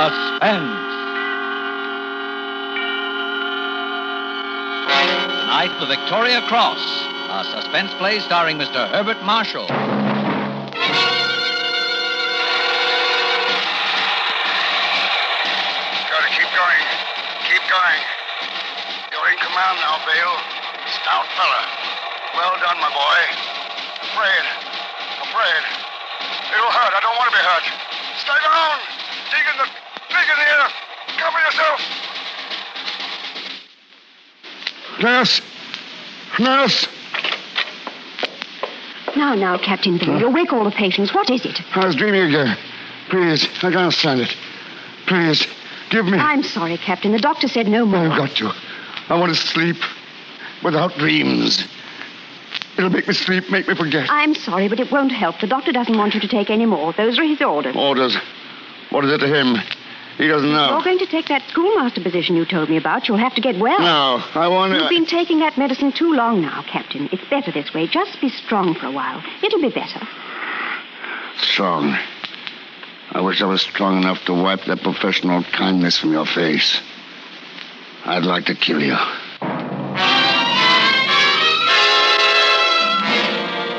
Suspense. Tonight, The Victoria Cross, a suspense play starring Mr. Herbert Marshall. Gotta keep going. Keep going. You're in command now, Vale. Stout fella. Well done, my boy. Afraid. It'll hurt. I don't want to be hurt. Stay down. Dig in the air. Cover yourself. Nurse. Now, Captain Vale, you'll wake all the patients. What is it? I was dreaming again. Please, I can't stand it. Please, give me... I'm sorry, Captain. The doctor said no more. I've got to. I want to sleep without dreams. It'll make me sleep, make me forget. I'm sorry, but it won't help. The doctor doesn't want you to take any more. Those are his orders. Orders? What is it to him? He doesn't know. You're going to take that schoolmaster position you told me about. You'll have to get well. No, I want to... You've been taking that medicine too long now, Captain. It's better this way. Just be strong for a while. It'll be better. Strong. I wish I was strong enough to wipe that professional kindness from your face. I'd like to kill you.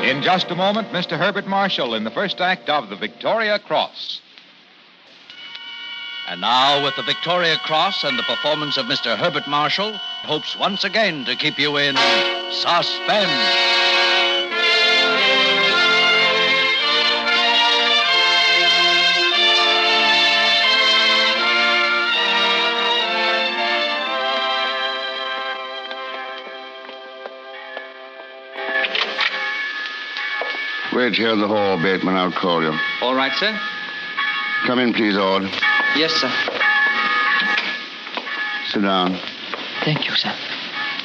In just a moment, Mr. Herbert Marshall in the first act of The Victoria Cross. And now, with The Victoria Cross and the performance of Mr. Herbert Marshall, hopes once again to keep you in suspense. Wait here in the hall, Bateman. I'll call you. All right, sir. Come in, please, Ord. Yes, sir. Sit down. Thank you, sir.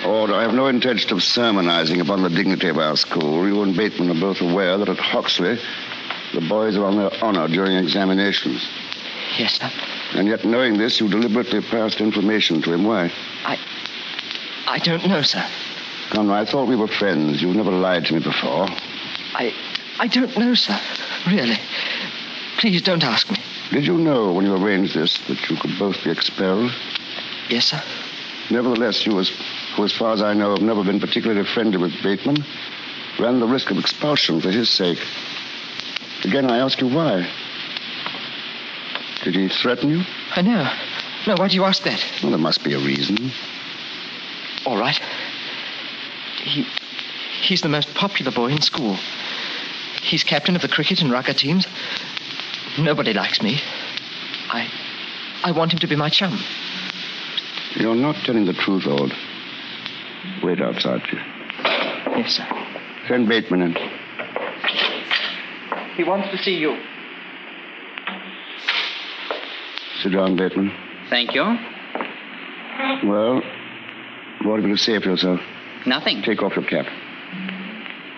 Ord, I have no intention of sermonizing upon the dignity of our school. You and Bateman are both aware that at Hoxley, the boys are on their honor during examinations. Yes, sir. And yet, knowing this, you deliberately passed information to him. Why? I don't know, sir. Conrad, I thought we were friends. You've never lied to me before. I don't know, sir. Really. Please don't ask me. Did you know when you arranged this that you could both be expelled? Yes, sir. Nevertheless, you, who as far as I know have never been particularly friendly with Bateman, ran the risk of expulsion for his sake. Again, I ask you why. Did he threaten you? I know. No, why do you ask that? Well, there must be a reason. All right. He's the most popular boy in school. He's captain of the cricket and rugger teams. Nobody likes me. I want him to be my chum. You're not telling the truth, Ord. Wait outside, please. Yes, sir. Send Bateman in. He wants to see you. Sit down, Bateman. Thank you. Well, what have you to say for yourself? Nothing. Take off your cap.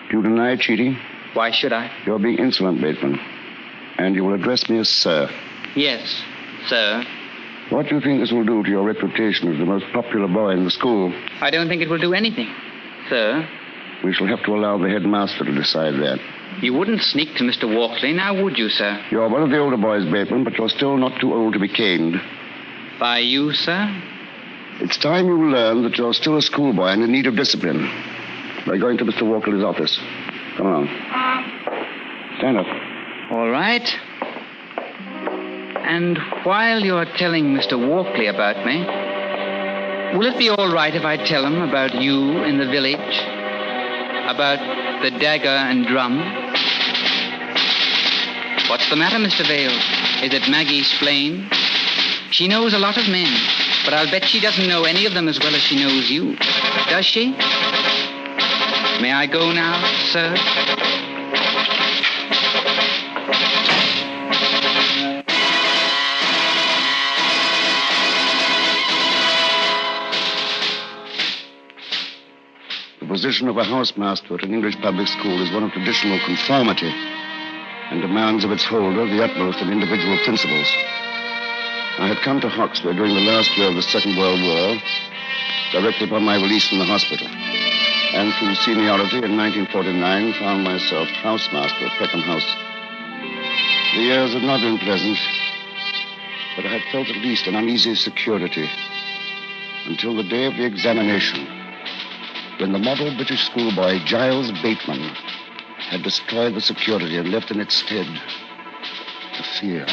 Do you deny cheating? Why should I? You're being insolent, Bateman. And you will address me as sir. Yes, sir. What do you think this will do to your reputation as the most popular boy in the school? I don't think it will do anything, sir. We shall have to allow the headmaster to decide that. You wouldn't sneak to Mr. Walkley, now would you, sir? You're one of the older boys, Bateman, but you're still not too old to be caned. By you, sir? It's time you learned that you're still a schoolboy and in need of discipline. By going to Mr. Walkley's office. Come on. Stand up. All right. And while you're telling Mr. Walkley about me, will it be all right if I tell him about you in the village? About the dagger and drum? What's the matter, Mr. Vale? Is it Maggie Splain? She knows a lot of men, but I'll bet she doesn't know any of them as well as she knows you. Does she? May I go now, sir? The position of a housemaster at an English public school is one of traditional conformity and demands of its holder the utmost of individual principles. I had come to Hoxley during the last year of the Second World War, directly upon my release from the hospital, and through seniority in 1949 found myself housemaster at Peckham House. The years had not been pleasant, but I had felt at least an uneasy security until the day of the examination, when the model British schoolboy Giles Bateman had destroyed the security and left in its stead the fear.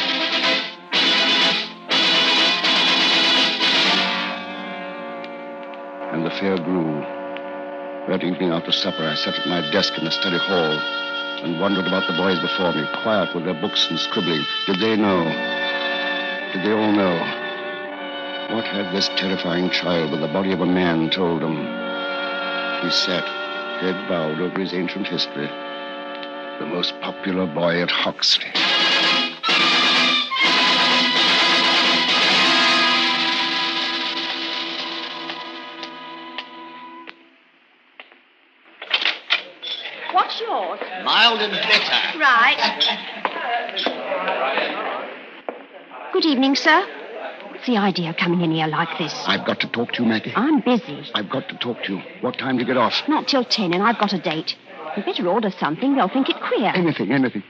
And the fear grew. That evening after supper, I sat at my desk in the study hall and wondered about the boys before me, quiet with their books and scribbling. Did they know? Did they all know? What had this terrifying child with the body of a man told them? He sat, head bowed over his ancient history, the most popular boy at Hoxley. What's yours? Mild and bitter. Right. Good evening, sir. What's the idea of coming in here like this? I've got to talk to you, Maggie. I'm busy. I've got to talk to you. What time do you get off? Not till 10, and I've got a date. You better order something. They'll think it queer. Anything.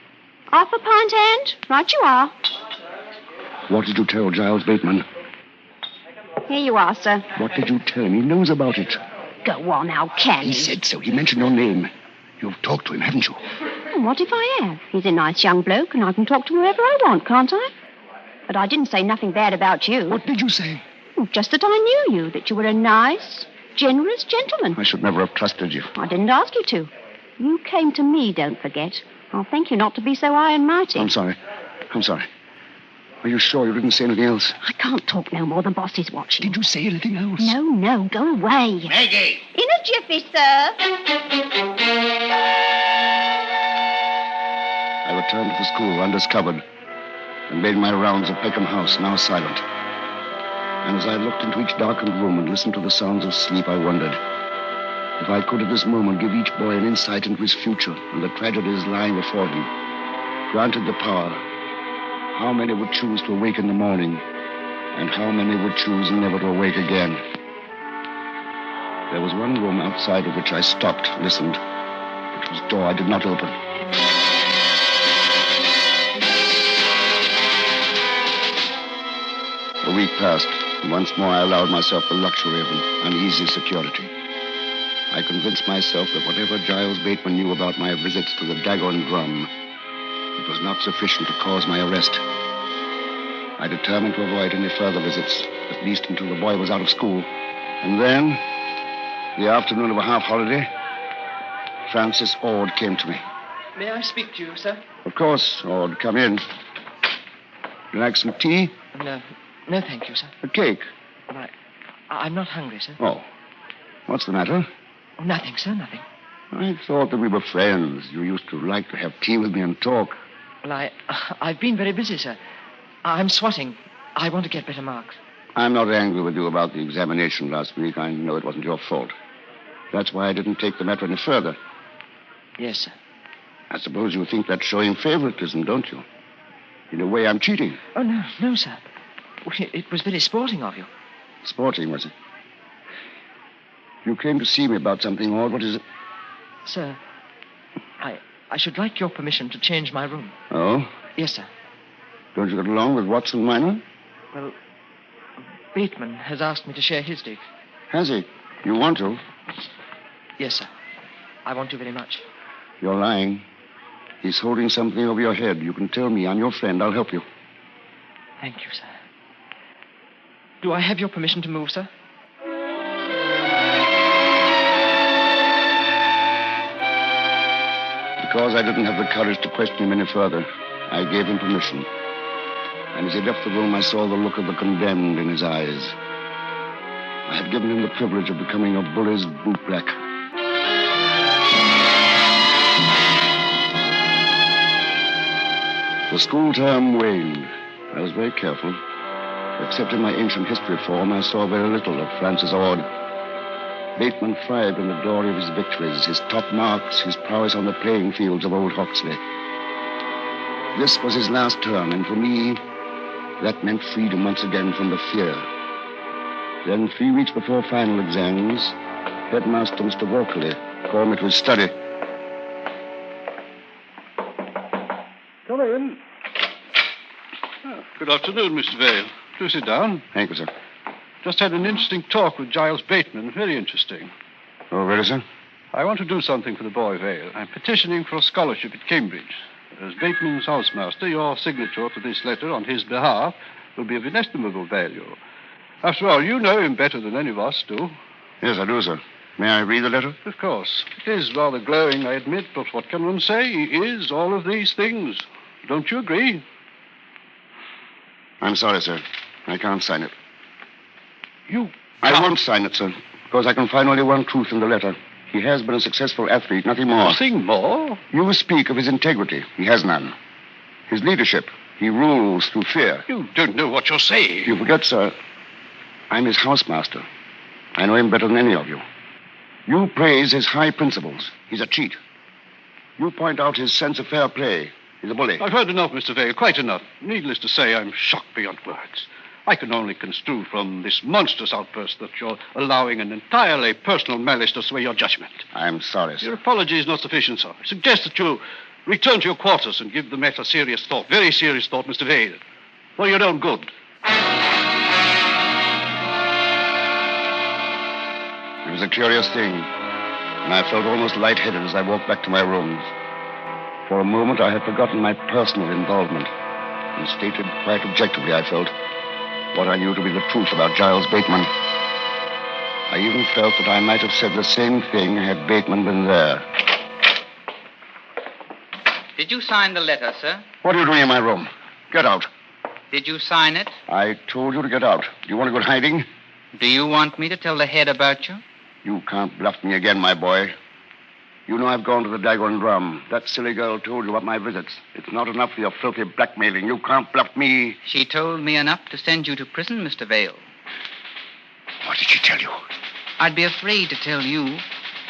Half a pint, hand? Right you are. What did you tell Giles Bateman? Here you are, sir. What did you tell him? He knows about it. Go on now, can He you? said so. He mentioned your name. You've talked to him, haven't you? What if I have? He's a nice young bloke, and I can talk to him whoever I want, can't I? But I didn't say nothing bad about you. What did you say? Just that I knew you, that you were a nice, generous gentleman. I should never have trusted you. I didn't ask you to. You came to me, don't forget. I'll thank you not to be so high and mighty. I'm sorry. Are you sure you didn't say anything else? I can't talk no more. The boss is watching. Did you say anything else? No, go away. Maggie! In a jiffy, sir. I returned to the school undiscovered and made my rounds of Peckham House, now silent. And as I looked into each darkened room and listened to the sounds of sleep, I wondered if I could at this moment give each boy an insight into his future and the tragedies lying before him. Granted the power, how many would choose to awake in the morning, and how many would choose never to awake again? There was one room outside of which I stopped, listened. It was a door I did not open. A week passed, and once more I allowed myself the luxury of an uneasy security. I convinced myself that whatever Giles Bateman knew about my visits to the Dagger and Drum, it was not sufficient to cause my arrest. I determined to avoid any further visits, at least until the boy was out of school. And then, the afternoon of a half-holiday, Francis Ord came to me. May I speak to you, sir? Of course, Ord, come in. You like some tea? No, thank you, sir. A cake? I'm not hungry, sir. Oh. What's the matter? Oh, nothing, sir, nothing. I thought that we were friends. You used to like to have tea with me and talk. Well, I've been very busy, sir. I'm swatting. I want to get better marks. I'm not angry with you about the examination last week. I know it wasn't your fault. That's why I didn't take the matter any further. Yes, sir. I suppose you think that's showing favoritism, don't you? In a way, I'm cheating. Oh, no, sir. It was very sporting of you. Sporting, was it? You came to see me about something, Ord. What is it? Sir, I should like your permission to change my room. Oh? Yes, sir. Don't you get along with Watson Minor? Well, Bateman has asked me to share his dig. Has he? You want to? Yes, sir. I want to very much. You're lying. He's holding something over your head. You can tell me. I'm your friend. I'll help you. Thank you, sir. Do I have your permission to move, sir? Because I didn't have the courage to question him any further, I gave him permission. And as he left the room, I saw the look of the condemned in his eyes. I had given him the privilege of becoming a bully's bootblack. The school term waned. I was very careful. Except in my ancient history form, I saw very little of Francis Ord. Bateman thrived in the glory of his victories, his top marks, his prowess on the playing fields of old Hoxley. This was his last term, and for me, that meant freedom once again from the fear. Then, 3 weeks before final exams, Headmaster Mr. Walkley called me to his study. Come in. Good afternoon, Mr. Vale. Do sit down. Thank you, sir. Just had an interesting talk with Giles Bateman. Very interesting. Oh, really, sir? I want to do something for the boy, Vale. I'm petitioning for a scholarship at Cambridge. As Bateman's housemaster, your signature to this letter on his behalf will be of inestimable value. After all, you know him better than any of us do. Yes, I do, sir. May I read the letter? Of course. It is rather glowing, I admit, but what can one say? He is all of these things. Don't you agree? I'm sorry, sir. I can't sign it. I can't. won't sign it, sir, because I can find only one truth in the letter. He has been a successful athlete, nothing more. Nothing more? You speak of his integrity. He has none. His leadership. He rules through fear. You don't know what you're saying. You forget, sir, I'm his housemaster. I know him better than any of you. You praise his high principles. He's a cheat. You point out his sense of fair play. He's a bully. I've heard enough, Mr. Vale, quite enough. Needless to say, I'm shocked beyond words. I can only construe from this monstrous outburst that you're allowing an entirely personal malice to sway your judgment. I'm sorry, sir. Your apology is not sufficient, sir. I suggest that you return to your quarters and give the matter serious thought, very serious thought, Mr. Vale, for your own good. It was a curious thing, and I felt almost lightheaded as I walked back to my rooms. For a moment, I had forgotten my personal involvement, and stated quite objectively, I felt, what I knew to be the truth about Giles Bateman. I even felt that I might have said the same thing had Bateman been there. Did you sign the letter, sir? What are you doing in my room? Get out. Did you sign it? I told you to get out. Do you want to go in hiding? Do you want me to tell the head about you? You can't bluff me again, my boy. You know I've gone to the Dagon Drum. That silly girl told you about my visits. It's not enough for your filthy blackmailing. You can't bluff me. She told me enough to send you to prison, Mr. Vale. What did she tell you? I'd be afraid to tell you,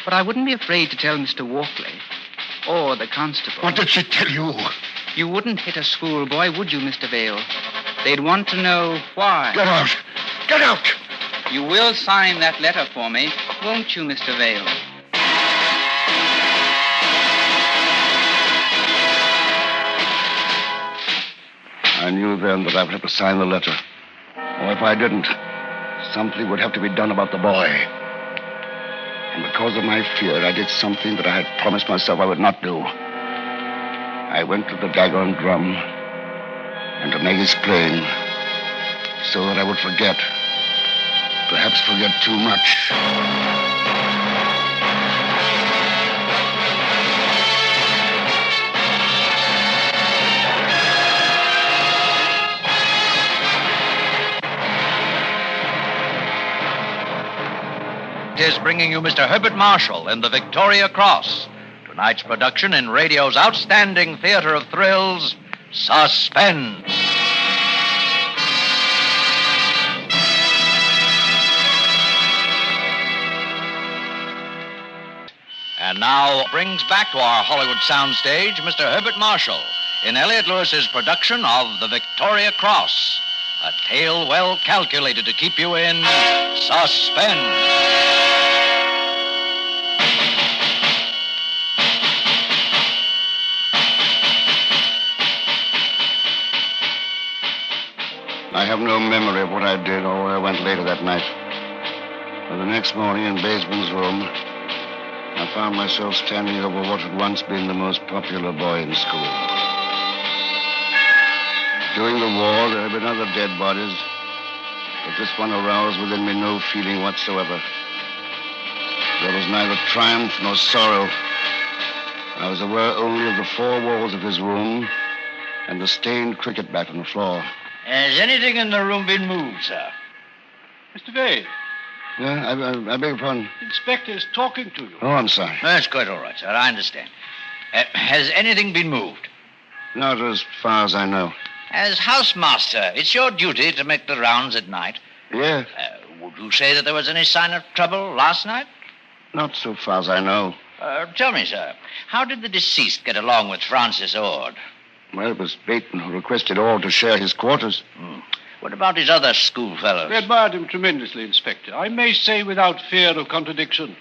but I wouldn't be afraid to tell Mr. Walkley or the constable. What did she tell you? You wouldn't hit a schoolboy, would you, Mr. Vale? They'd want to know why. Get out! Get out! You will sign that letter for me, won't you, Mr. Vale? I knew then that I would have to sign the letter. Or if I didn't, something would have to be done about the boy. And because of my fear, I did something that I had promised myself I would not do. I went to the Dagon Drum and to Maggie's plane so that I would forget. Perhaps forget too much. Is bringing you Mr. Herbert Marshall in the Victoria Cross. Tonight's production in radio's outstanding theater of thrills, Suspense. And now brings back to our Hollywood soundstage Mr. Herbert Marshall in Elliot Lewis's production of The Victoria Cross, a tale well calculated to keep you in suspense. I have no memory of what I did or where I went later that night. But the next morning in Baseman's room, I found myself standing over what had once been the most popular boy in school. During the war, there had been other dead bodies, but this one aroused within me no feeling whatsoever. There was neither triumph nor sorrow. I was aware only of the four walls of his room and the stained cricket bat on the floor. Has anything in the room been moved, sir? Mr. Vale, Yeah, I beg your pardon. the inspector is talking to you. Oh, I'm sorry. That's quite all right, sir. I understand. Has anything been moved? Not as far as I know. As housemaster, it's your duty to make the rounds at night. Yes, Would you say that there was any sign of trouble last night? not so far as I know. Tell me, sir, how did the deceased get along with Francis Ord? Well, it was Bateman who requested all to share his quarters. What about his other schoolfellows? We admired him tremendously, Inspector. I may say without fear of contradiction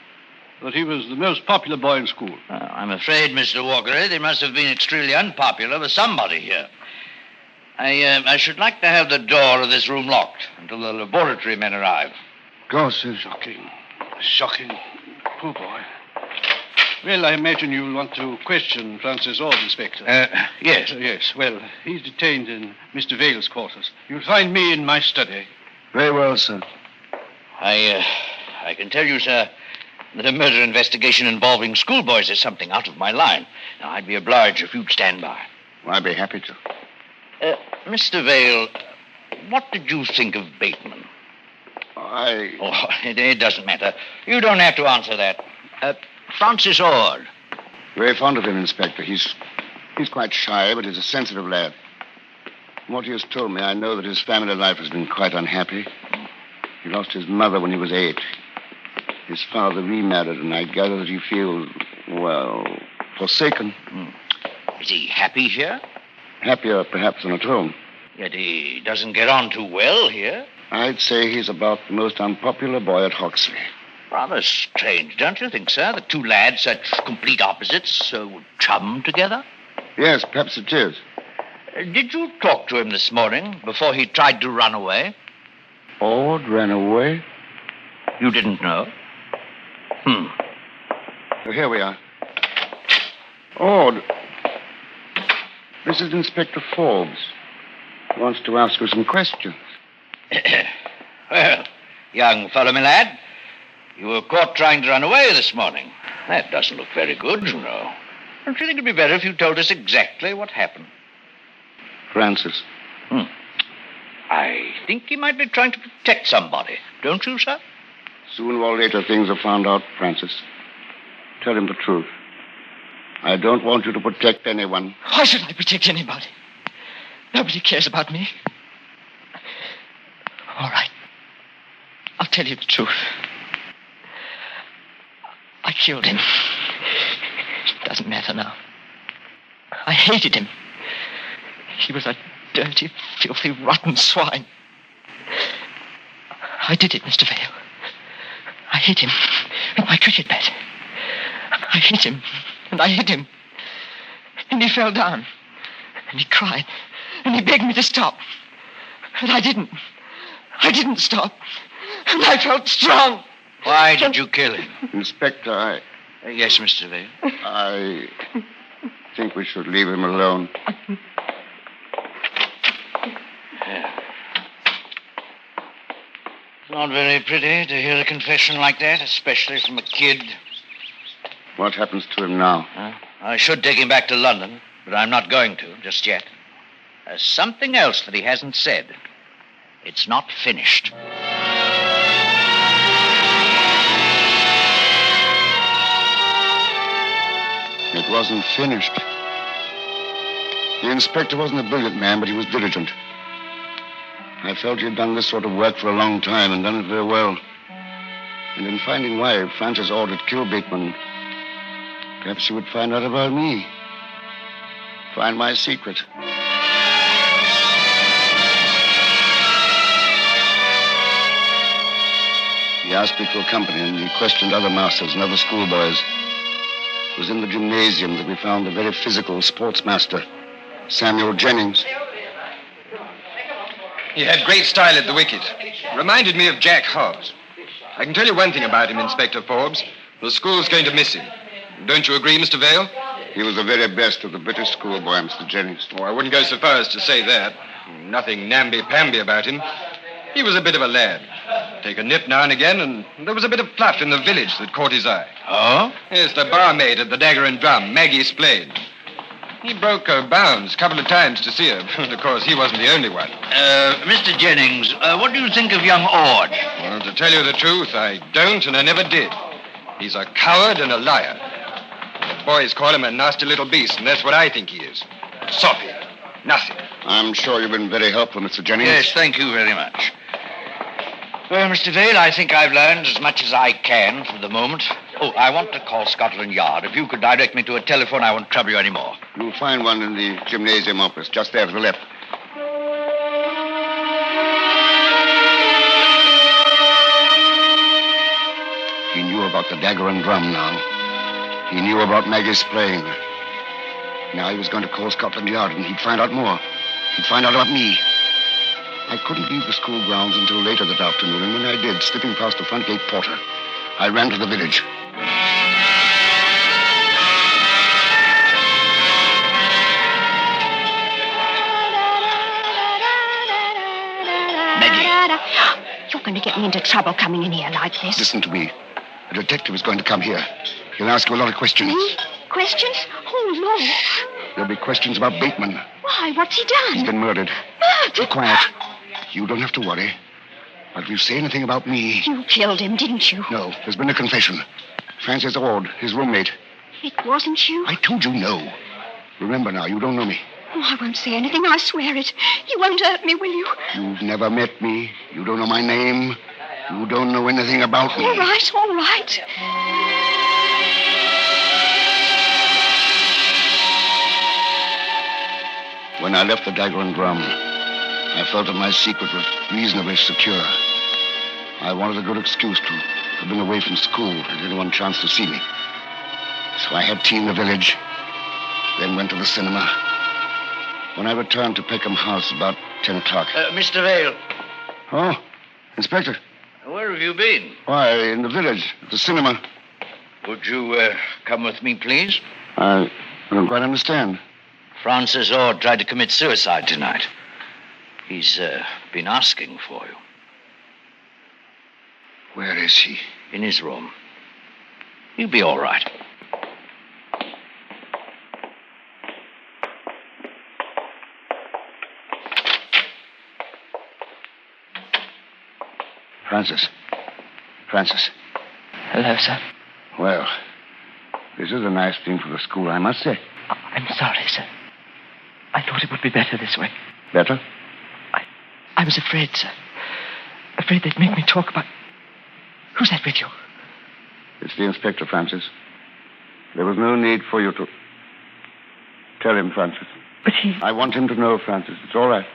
that he was the most popular boy in school. I'm afraid, Mr. Walker, they must have been extremely unpopular with somebody here. I should like to have the door of this room locked until the laboratory men arrive. Of course, sir. Shocking. Shocking. Poor boy. Well, I imagine you'll want to question Francis Ord, Inspector. Yes. Yes. Well, he's detained in Mr. Vale's quarters. You'll find me in my study. Very well, sir. I can tell you, sir, that a murder investigation involving schoolboys is something out of my line. Now, I'd be obliged if you'd stand by. Well, I'd be happy to. Mr. Vale, what did you think of Bateman? Oh, it doesn't matter. You don't have to answer that. Francis Ord. Very fond of him, Inspector. He's quite shy, but he's a sensitive lad. From what he has told me, I know that his family life has been quite unhappy. He lost his mother when he was 8. His father remarried, and I gather that he feels, well, forsaken. Is he happy here? Happier, perhaps, than at home. Yet he doesn't get on too well here. I'd say he's about the most unpopular boy at Hoxley. Rather strange, don't you think, sir? The two lads, such complete opposites, would chum together. Yes, perhaps it is. Did you talk to him this morning before he tried to run away? Ord ran away? You didn't know? So here we are. Ord, this is Inspector Forbes. He wants to ask you some questions. Well, young fellow, my lad, you were caught trying to run away this morning. That doesn't look very good, you know. Don't you think it'd be better if you told us exactly what happened? Francis. I think he might be trying to protect somebody, don't you, sir? Sooner or later, things are found out, Francis. Tell him the truth. I don't want you to protect anyone. Why should I protect anybody? Nobody cares about me. All right. I'll tell you the truth. I killed him. It doesn't matter now. I hated him. He was a dirty, filthy, rotten swine. I did it, Mr. Vale. I hit him with my cricket bat. I hit him, and I hit him. And he fell down. And he cried. And he begged me to stop. And I didn't. I didn't stop. And I felt strong. Why did you kill him? Inspector, Yes, Mr. Vale. I think we should leave him alone. It's not very pretty to hear a confession like that, especially from a kid. What happens to him now? I should take him back to London, but I'm not going to just yet. There's something else that he hasn't said. It's not finished. It wasn't finished. The inspector wasn't a brilliant man, but he was diligent. I felt he had done this sort of work for a long time and done it very well. And in finding why Francis Ord had killed Bateman, perhaps he would find out about me. Find my secret. He asked me to accompany him. He questioned other masters and other schoolboys. It was in the gymnasium that we found the very physical sportsmaster, Samuel Jennings. He had great style at the wicket. Reminded me of Jack Hobbs. I can tell you one thing about him, Inspector Forbes. The school's going to miss him. Don't you agree, Mr. Vale? He was the very best of the British schoolboy, Mr. Jennings. Oh, I wouldn't go so far as to say that. Nothing namby-pamby about him. He was a bit of a lad. Take a nip now and again, and there was a bit of fluff in the village that caught his eye. Oh? Yes, the barmaid at the Dagger and Drum, Maggie Splain. He broke her bounds a couple of times to see her. And, of course, he wasn't the only one. Mr. Jennings, what do you think of young Ord? Well, to tell you the truth, I don't, and I never did. He's a coward and a liar. The boys call him a nasty little beast, and that's what I think he is. Soppy. Nothing. I'm sure you've been very helpful, Mr. Jennings. Yes, thank you very much. Well, Mr. Vale, I think I've learned as much as I can for the moment. Oh, I want to call Scotland Yard. If you could direct me to a telephone, I won't trouble you anymore. You'll find one in the gymnasium office, just there to the left. He knew about the Dagger and Drum now. He knew about Maggie Splain. Now he was going to call Scotland Yard, and he'd find out more. He'd find out about me. I couldn't leave the school grounds until later that afternoon, and when I did, slipping past the front gate porter, I ran to the village. You're going to get me into trouble coming in here like this. Listen to me. A detective is going to come here. He'll ask you a lot of questions. Me? Questions? Oh, Lord. There'll be questions about Bateman. Why? What's he done? He's been murdered. Murdered? Be quiet. You don't have to worry. But if you say anything about me... You killed him, didn't you? No, there's been a confession. Francis Ord, his roommate. It wasn't you? I told you no. Remember now, you don't know me. Oh, I won't say anything, I swear it. You won't hurt me, will you? You've never met me. You don't know my name. You don't know anything about me. All right, all right. When I left the Dagger and Drum, I felt that my secret was reasonably secure. I wanted a good excuse to have been away from school and anyone chance to see me. So I had tea in the village, then went to the cinema. When I returned to Peckham House about 10 o'clock... Mr. Vale, Oh, Inspector. where have you been? Why, in the village, at the cinema. Would you come with me, please? I don't quite understand. Francis Ord tried to commit suicide tonight. He's been asking for you. Where is he? In his room. He'll be all right. Francis. Hello, sir. Well, this is a nice thing for the school, I must say. I'm sorry, sir. I thought it would be better this way. Better? I was afraid, sir. Afraid they'd make me talk about... Who's that with you? It's the inspector, Francis. There was no need for you to... Tell him, Francis. But he... I want him to know, Francis. It's all right.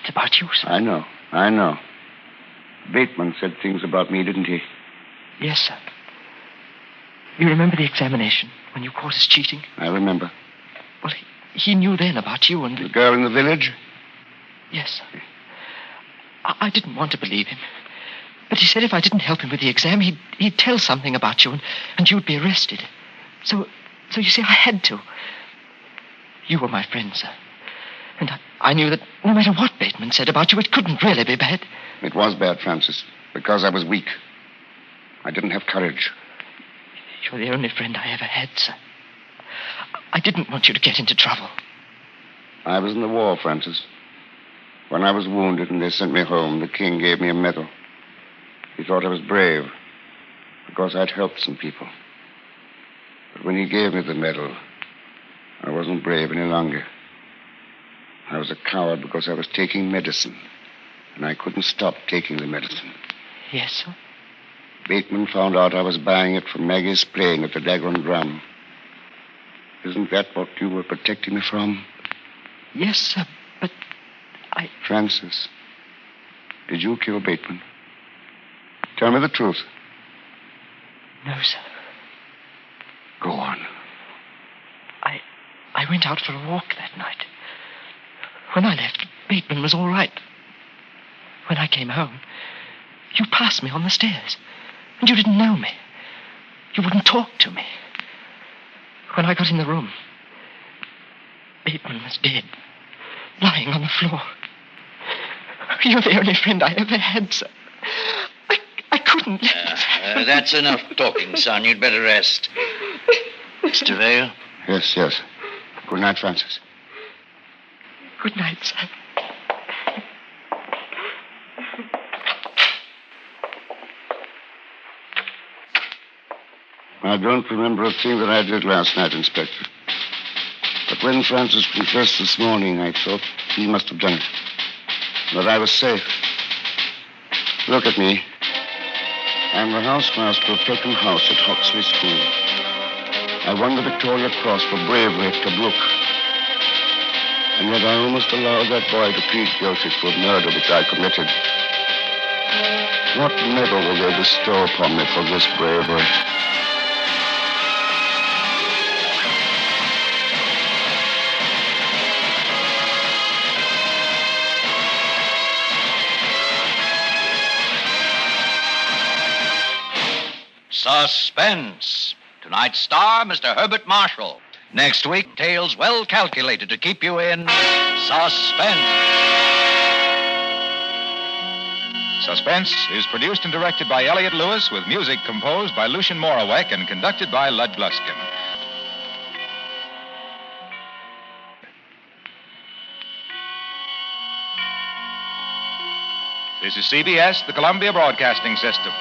It's about you, sir. I know. Bateman said things about me, didn't he? Yes, sir. You remember the examination when you caught us cheating? I remember. Well, he knew then about you and... The girl in the village? Yes, sir. I didn't want to believe him. But he said if I didn't help him with the exam, he'd tell something about you and you'd be arrested. So you see, I had to. You were my friend, sir. And I knew that no matter what Bateman said about you, it couldn't really be bad. It was bad, Francis, because I was weak. I didn't have courage. You're the only friend I ever had, sir. I didn't want you to get into trouble. I was in the war, Francis. When I was wounded and they sent me home, the king gave me a medal. He thought I was brave because I'd helped some people. But when he gave me the medal, I wasn't brave any longer. I was a coward because I was taking medicine, and I couldn't stop taking the medicine. Yes, sir? Bateman found out I was buying it from Maggie's plane at the Dagger and Drum. Isn't that what you were protecting me from? Yes, sir, but Francis, did you kill Bateman? Tell me the truth. No, sir. Go on. I went out for a walk that night. When I left, Bateman was all right. When I came home, you passed me on the stairs, and you didn't know me. You wouldn't talk to me. When I got in the room, Bateman was dead, lying on the floor. You're the only friend I ever had, sir. I couldn't let... That's enough talking, son. You'd better rest. Mr. Vale? Yes. Good night, Francis. Good night, sir. I don't remember a thing that I did last night, Inspector. But when Francis confessed this morning, I thought he must have done it. That I was safe. Look at me. I'm the housemaster of Peckham House at Hoxley School. I won the Victoria Cross for bravery at Tobruk. And yet I almost allowed that boy to plead guilty for murder which I committed. What medal will they bestow upon me for this bravery? Suspense. Tonight's star, Mr. Herbert Marshall. Next week, tales well calculated to keep you in suspense. Suspense is produced and directed by Elliott Lewis with music composed by Lucian Morawek and conducted by Lud Gluskin. This is CBS, the Columbia Broadcasting System.